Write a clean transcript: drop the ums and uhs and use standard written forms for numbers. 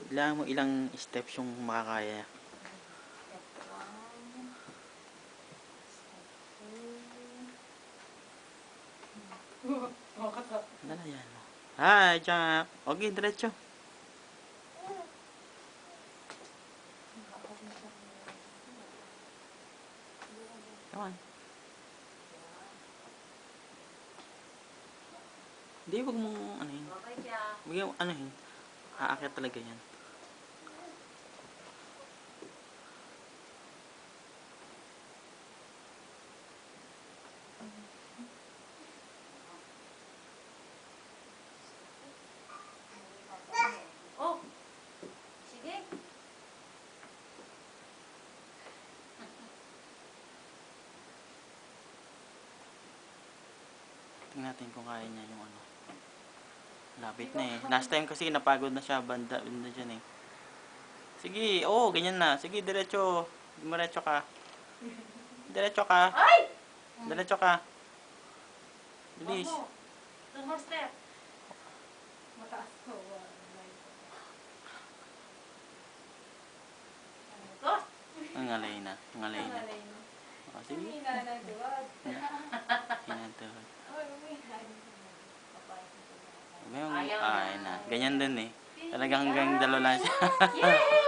Ilang mo ilang steps yung makakaya. Step 1. Step 2. Makata. Ano na yan? Hi, Jack. Okay, diretso. Come on. Hindi, wag mong ano yun. Okay, Jack. Wag yung ano yun. Aakyat talaga yan. Oh! Sige. Tingnan natin kung kaya niya yung ano. Lapit na eh. Last time kasi napagod na siya. Banda dyan eh. Sige, oo, ganyan na. Sige, diretso. Diretso ka. Diretso ka. Ay! Diretso ka. Bilis. 2 more step. Mataas ko. Ito. Ang alay na. Ang alay na. O, sige. Hina na duwag. Hinatawag. Ayaw Ay na. na. Ganyan din eh. Talagang hanggang dalawa lang siya. Yay!